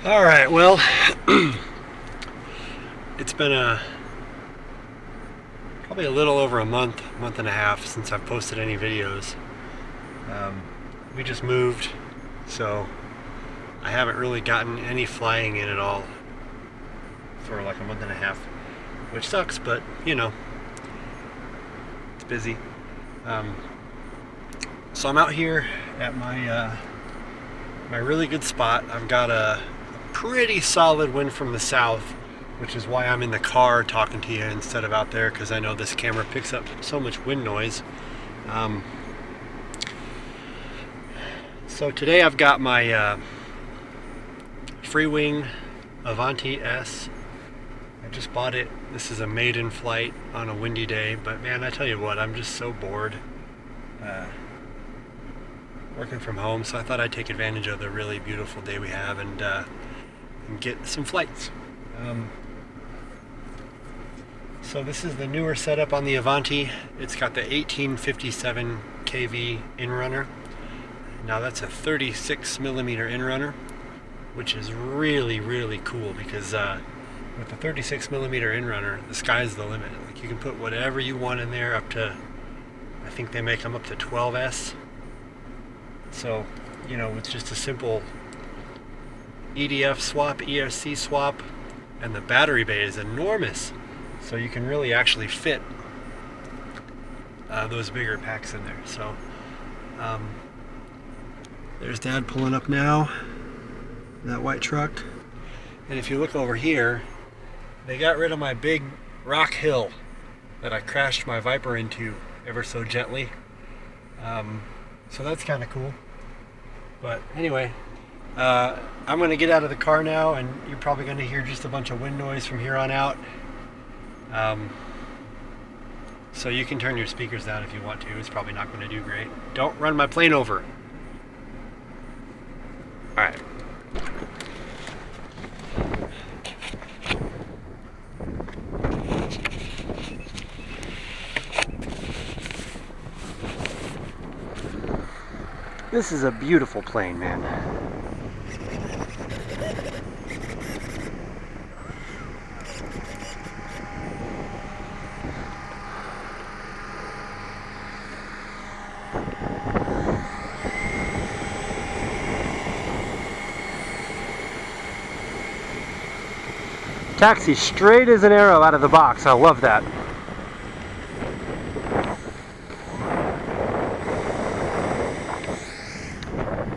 All right, well, it's been probably a little over a month and a half since I've posted any videos. We just moved, so I haven't really gotten any flying in at all for like a month and a half, which sucks, but you know, it's busy. So I'm out here at my really good spot. I've got a pretty solid wind from the south, which is why I'm in the car talking to you instead of out there, because I know this camera picks up so much wind noise. So today I've got my free wing Avanti S. I just bought it. This is a maiden flight on a windy day, but man, I tell you what, I'm just so bored working from home, so I thought I'd take advantage of the really beautiful day we have and get some flights. So this is the newer setup on the Avanti. It's got the 1857 kV inrunner. Now that's a 36 millimeter inrunner, which is really cool because with the 36 millimeter inrunner, the sky's the limit. Like, you can put whatever you want in there, up to, I think they make them up to 12S. So, you know, it's just a simple EDF swap, ESC swap, and the battery bay is enormous. So you can really actually fit those bigger packs in there. So there's Dad pulling up now, that white truck. And if you look over here, they got rid of my big rock hill that I crashed my Viper into ever so gently. So that's kind of cool. But anyway, I'm going to get out of the car now, and you're probably going to hear just a bunch of wind noise from here on out. So you can turn your speakers down if you want to. It's probably not going to do great. Don't run my plane over. All right. This is a beautiful plane, man. Taxi straight as an arrow out of the box. I love that.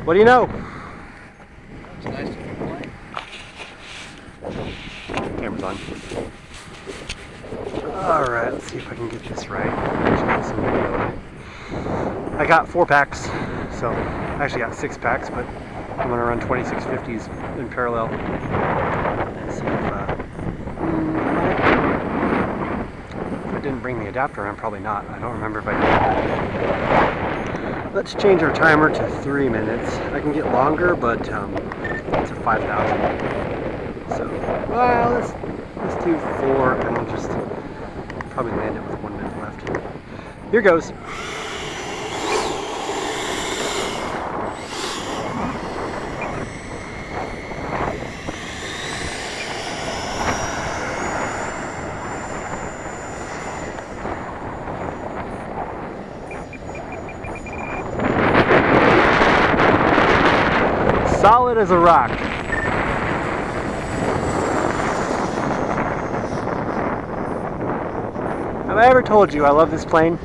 What do you know? It's nice to be playing. Camera's on. Alright, let's see if I can get this right. Actually got some video. I got 4 packs, so I actually got 6 packs, but I'm going to run 2650s in parallel. Let's see if I didn't bring the adapter, I'm probably not. I don't remember if I did. Let's change our timer to 3 minutes. I can get longer, but it's a 5,000. So, well, let's do 4, and we'll just probably land it with 1 minute left. Here goes. Solid as a rock. Have I ever told you I love this plane?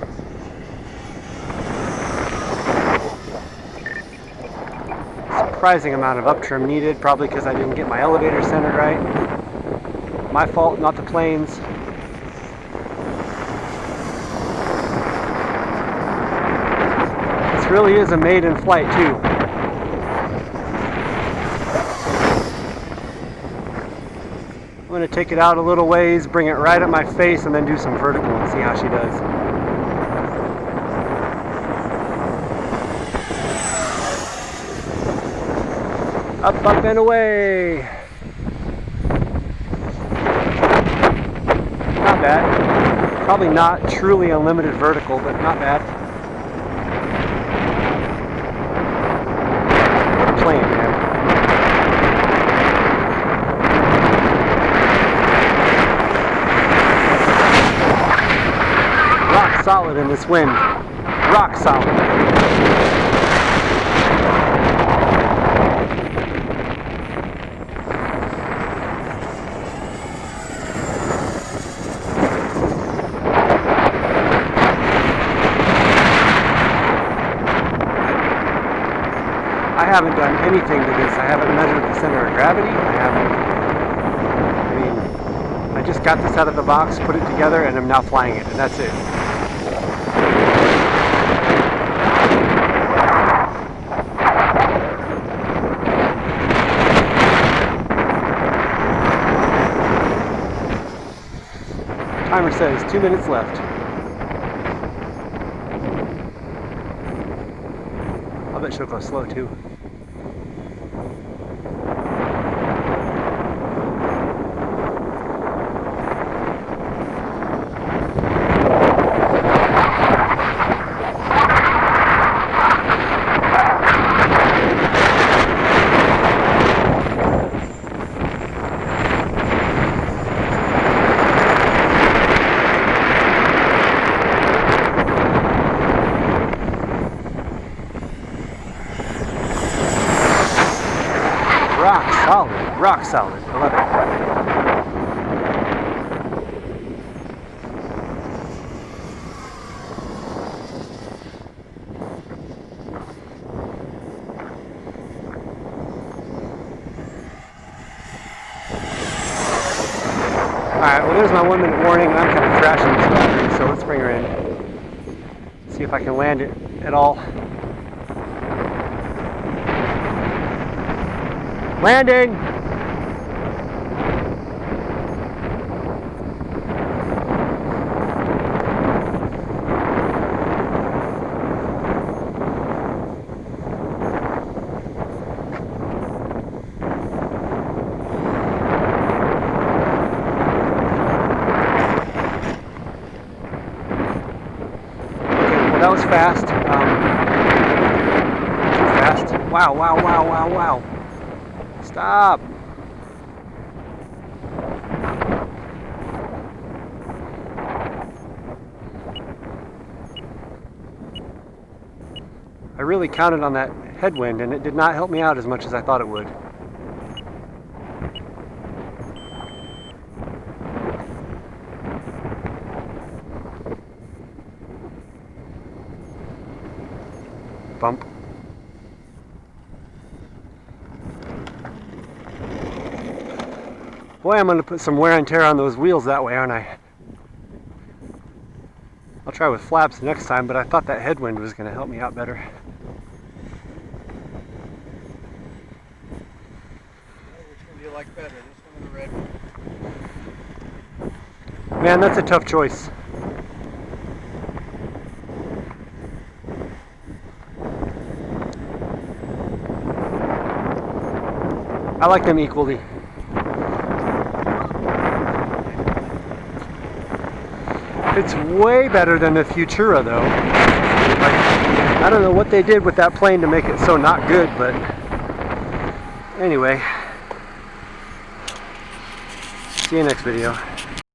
Surprising amount of up trim needed, probably because I didn't get my elevator centered right. My fault, not the plane's. This really is a maiden flight too. I'm going to take it out a little ways, bring it right at my face, and then do some vertical and see how she does. Up, up, and away! Not bad. Probably not truly unlimited vertical, but not bad. What a plane, man. solid in this wind. Rock solid. I haven't done anything to this. I haven't measured the center of gravity. I just got this out of the box, put it together, and I'm now flying it, and that's it. Timer says 2 minutes left. I bet she'll go slow too. Rock solid. I love it. Alright, well there's my 1 minute warning. I'm kind of crashing this battery, so let's bring her in. See if I can land it at all. Landing! That was fast. Too fast. Wow, wow, wow, wow, wow. Stop. I really counted on that headwind and it did not help me out as much as I thought it would. Bump. Boy, I'm going to put some wear and tear on those wheels that way, aren't I? I'll try with flaps next time, but I thought that headwind was going to help me out better. Which one do you like better, this one or the red one? Man, that's a tough choice. I like them equally. It's way better than the Futura though. Like, I don't know what they did with that plane to make it so not good, but anyway. See you next video.